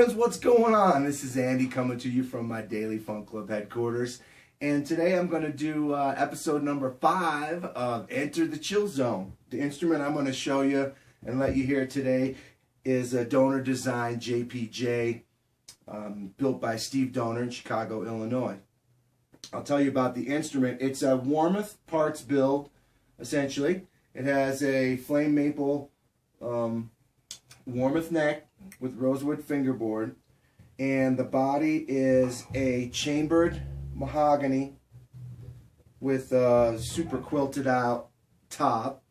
friends, what's going on? This is Andy coming to you from my Daily Funk Club headquarters. And today I'm going to do episode number 5 of Enter the Chill Zone. The instrument I'm going to show you and let you hear today is a donor design JPJ built by Steve Donor in Chicago, Illinois. I'll tell you about the instrument. It's a Warmoth parts build, essentially. It has a flame maple Warmoth neck with rosewood fingerboard, and the body is a chambered mahogany with a super quilted out top,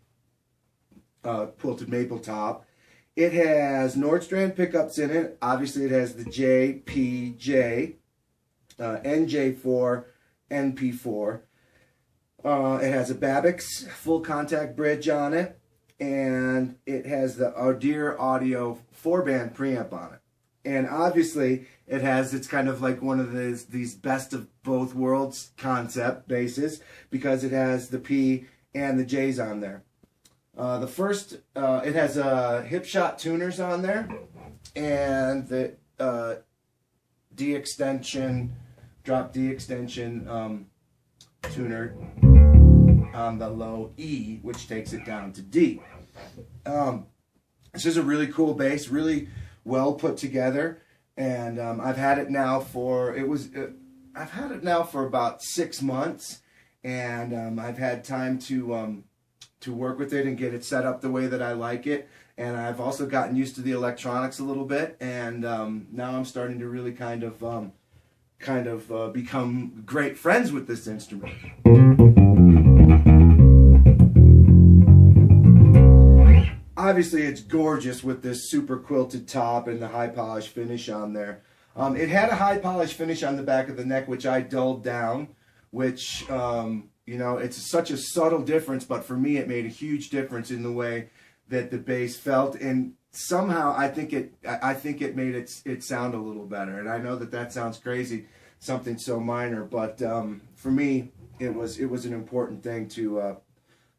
quilted maple top. It has Nordstrand pickups in it. Obviously it has the J, P, J, NJ4, NP4. It has a Babix full contact bridge on it, and it has the Audir Audio 4-band preamp on it. And obviously it has, it's kind of like one of these best of both worlds concept basses, because it has the P and the J's on there. It has Hipshot tuners on there, and the D extension, drop D extension tuner on the low E, which takes it down to D. This is a really cool bass, really well put together, and I've had it now for about 6 months, and I've had time to work with it and get it set up the way that I like it, and I've also gotten used to the electronics a little bit, and now I'm starting to really kind of become great friends with this instrument. Obviously it's gorgeous with this super quilted top and the high polish finish on there. It had a high polish finish on the back of the neck, which I dulled down, which you know, it's such a subtle difference, but for me it made a huge difference in the way that the bass felt, and somehow I think it made it sound a little better. And I know that sounds crazy, something so minor, but for me it was an important thing to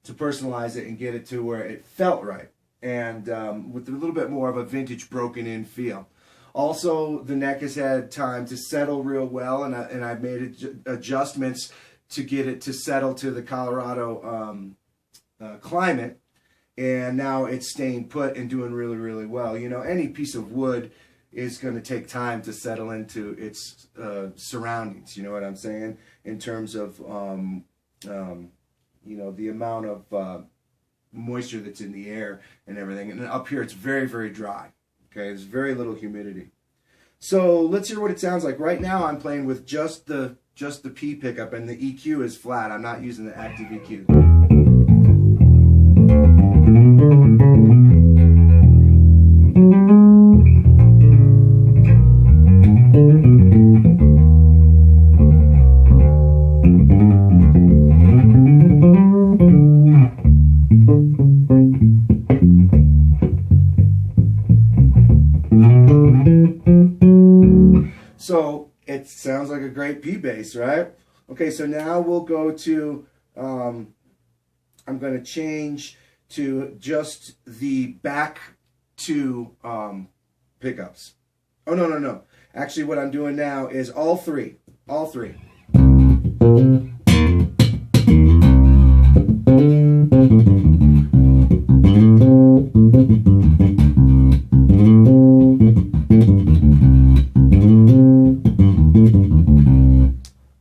personalize it and get it to where it felt right, and with a little bit more of a vintage broken in feel. Also, the neck has had time to settle real well, and I've made adjustments to get it to settle to the Colorado climate, and now it's staying put and doing really, really well. You know, any piece of wood is going to take time to settle into its surroundings, you know what I'm saying, in terms of you know, the amount of moisture that's in the air and everything. And up here it's very, very dry. Okay, there's very little humidity. So let's hear what it sounds like. Right now I'm playing with just the P pickup, and the EQ is flat. I'm not using the active EQ. So it sounds like a great P bass, right? Okay, so now we'll go to, I'm going to change to just the back 2 pickups. Oh, no. Actually, what I'm doing now is all three.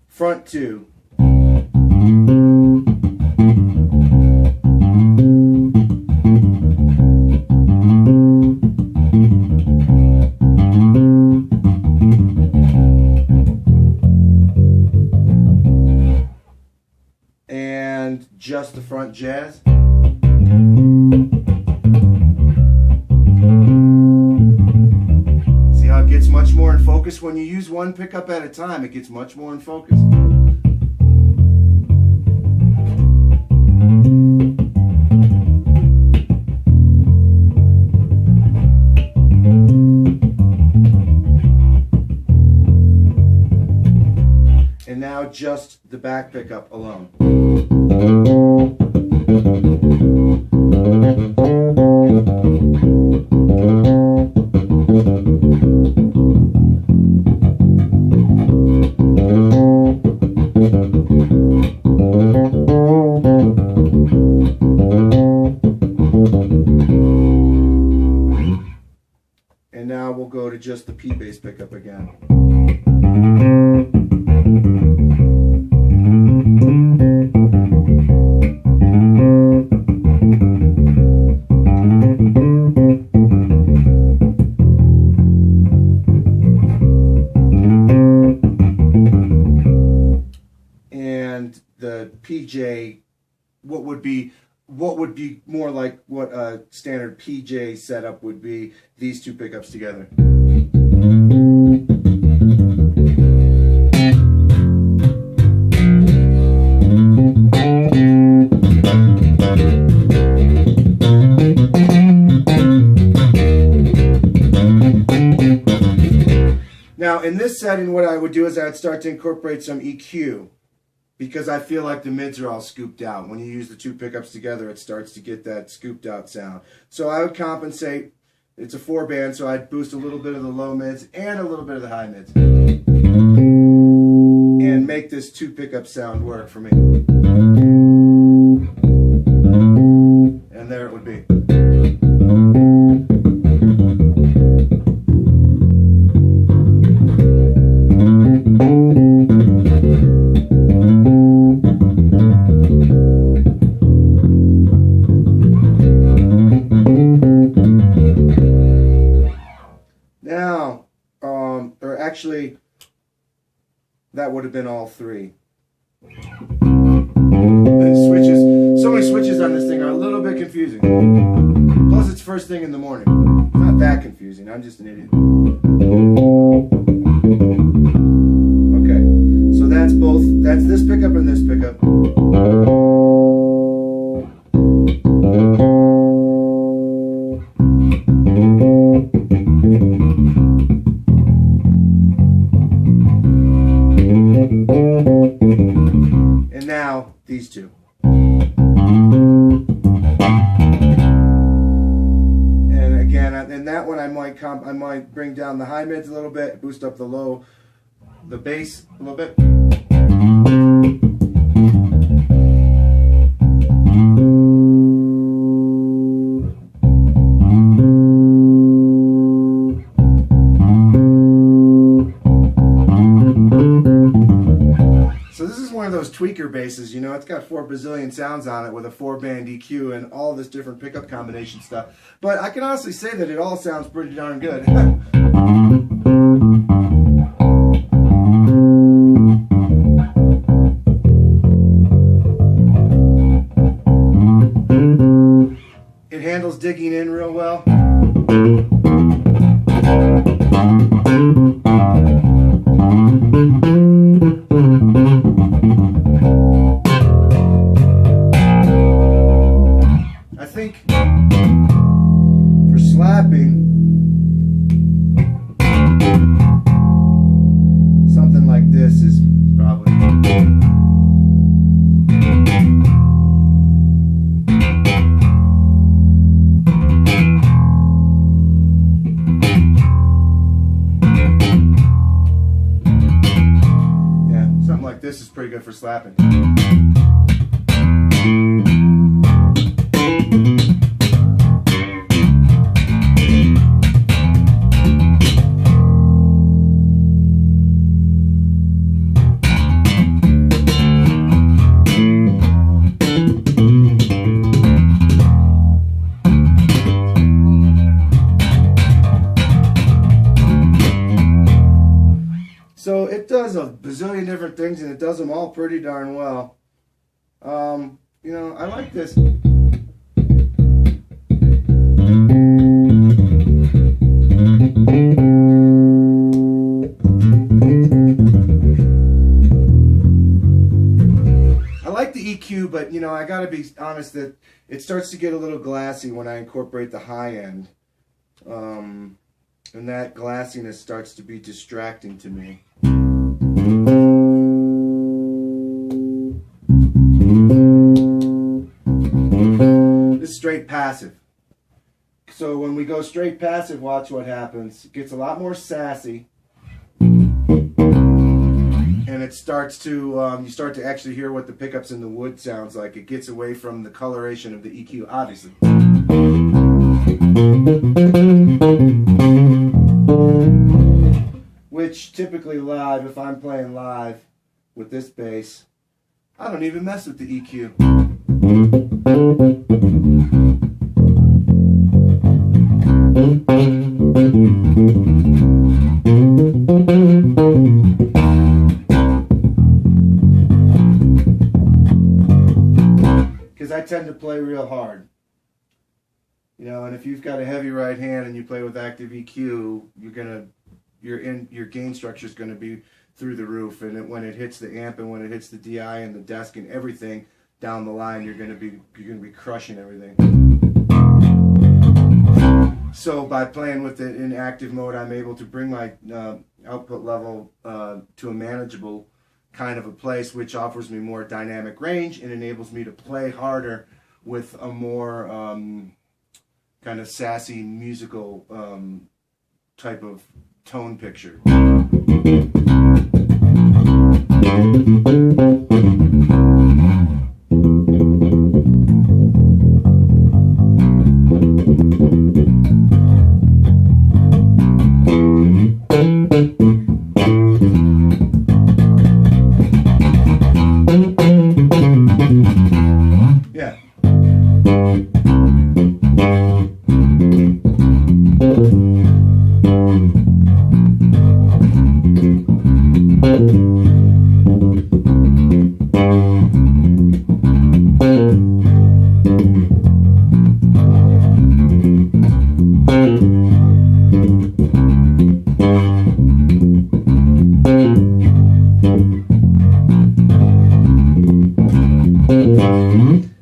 Front 2. And just the front jazz. See how it gets much more in focus when you use one pickup at a time. It gets much more in focus. And now just the back pickup alone. deep bass pickup again. And the PJ, what would be more like what a standard PJ setup would be, these two pickups together. Now in this setting, what I would do is I'd start to incorporate some EQ, because I feel like the mids are all scooped out. When you use the two pickups together, it starts to get that scooped out sound. So I would compensate. It's a 4-band, so I'd boost a little bit of the low mids and a little bit of the high mids, and make this two pickup sound work for me. And there it would be. Now, or actually, that would have been all three. The switches, so many switches on this thing are a little bit confusing. Plus, it's first thing in the morning. Not that confusing, I'm just an idiot. Okay, so that's both, that's this pickup and this pickup. And now these two. And again, in that one I might bring down the high mids a little bit, boost up the bass a little bit. Tweaker basses, you know, it's got 4 bazillion sounds on it with a 4-band EQ and all this different pickup combination stuff. But I can honestly say that it all sounds pretty darn good. It handles digging in real well. I think for slapping, something like this is probably. Yeah, something like this is pretty good for slapping. So it does a bazillion different things, and it does them all pretty darn well. You know, I like this. I like the EQ, but you know, I gotta be honest that it starts to get a little glassy when I incorporate the high end. And that glassiness starts to be distracting to me. This is straight passive. So when we go straight passive, watch what happens. It gets a lot more sassy. And it starts to, you start to actually hear what the pickups in the wood sounds like. It gets away from the coloration of the EQ, obviously. which typically live, if I'm playing live with this bass, I don't even mess with the EQ. Because I tend to play real hard. You know, and if you've got a heavy right hand and you play with active EQ, your gain structure is going to be through the roof, and when it hits the amp and when it hits the DI and the desk and everything down the line, you're going to be crushing everything. So by playing with it in active mode, I'm able to bring my output level to a manageable kind of a place, which offers me more dynamic range and enables me to play harder with a more kind of sassy musical type of tone picture. Yeah.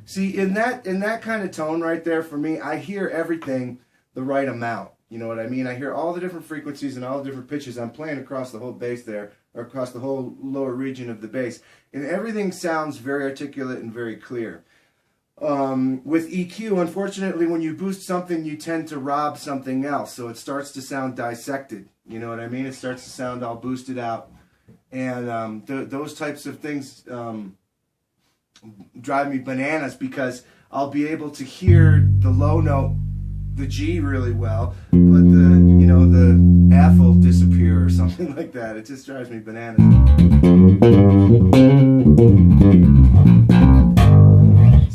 See, in that kind of tone right there, for me, I hear everything the right amount. You know what I mean? I hear all the different frequencies and all the different pitches. I'm playing across the whole bass there, or across the whole lower region of the bass, and everything sounds very articulate and very clear. With EQ, unfortunately, when you boost something, you tend to rob something else, so it starts to sound dissected. You know what I mean? It starts to sound all boosted out, and those types of things drive me bananas, because I'll be able to hear the low note, the G, really well, but the F will disappear or something like that. It just drives me bananas.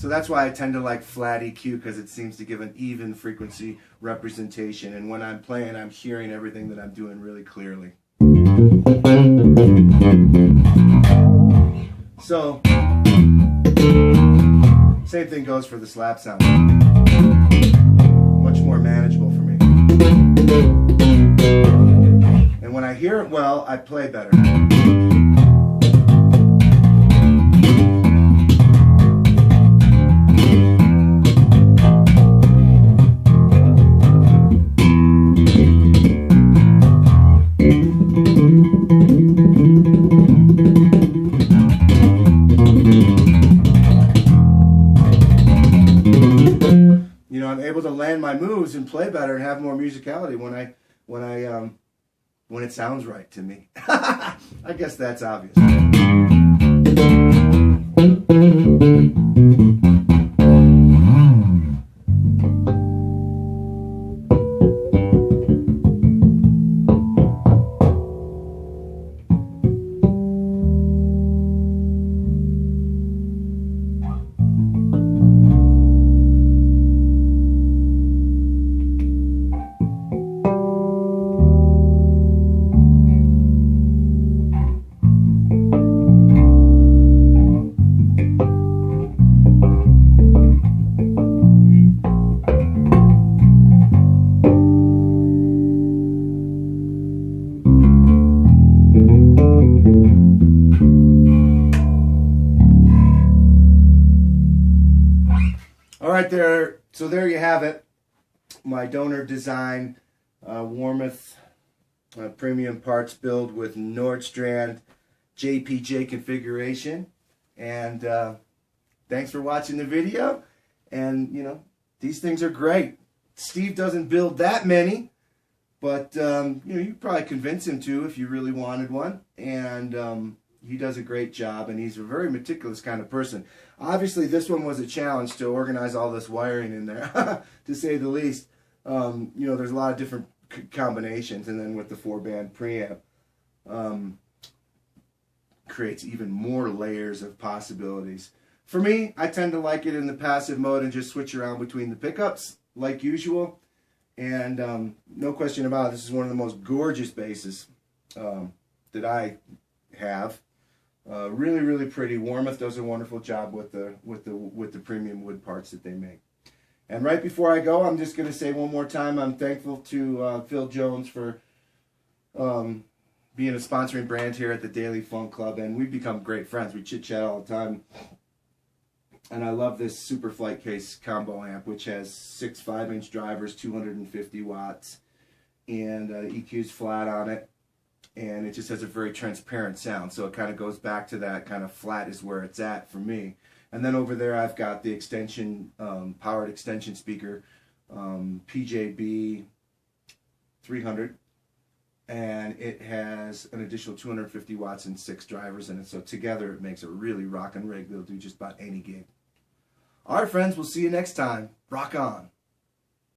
So that's why I tend to like flat EQ, because it seems to give an even frequency representation, and when I'm playing, I'm hearing everything that I'm doing really clearly. So same thing goes for the slap sound. Much more manageable for me. And when I hear it well, I play better. You know, I'm able to land my moves and play better and have more musicality when it sounds right to me. I guess that's obvious. Alright there, so there you have it. My donor design Warmoth premium parts build with Nordstrand JPJ configuration. And thanks for watching the video. And you know, these things are great. Steve doesn't build that many, but you know, you could probably convince him to if you really wanted one. And he does a great job, and he's a very meticulous kind of person. Obviously, this one was a challenge to organize all this wiring in there, to say the least. You know, there's a lot of different combinations, and then with the 4-band preamp. creates even more layers of possibilities. For me, I tend to like it in the passive mode and just switch around between the pickups like usual. And no question about it, this is one of the most gorgeous basses that I have. Really, really pretty. Warmoth does a wonderful job with the premium wood parts that they make. And right before I go, I'm just going to say one more time, I'm thankful to Phil Jones for being a sponsoring brand here at the Daily Funk Club, and we've become great friends. We chit-chat all the time. And I love this Super Flight Case combo amp, which has 6 5-inch drivers, 250 watts, and EQ's flat on it. And it just has a very transparent sound, so it kind of goes back to that kind of flat is where it's at for me. And then over there I've got the extension, powered extension speaker, PJB 300, and it has an additional 250 watts and 6 drivers in it, so together it makes a really rockin' rig that'll do just about any gig. Alright friends, we'll see you next time. Rock on!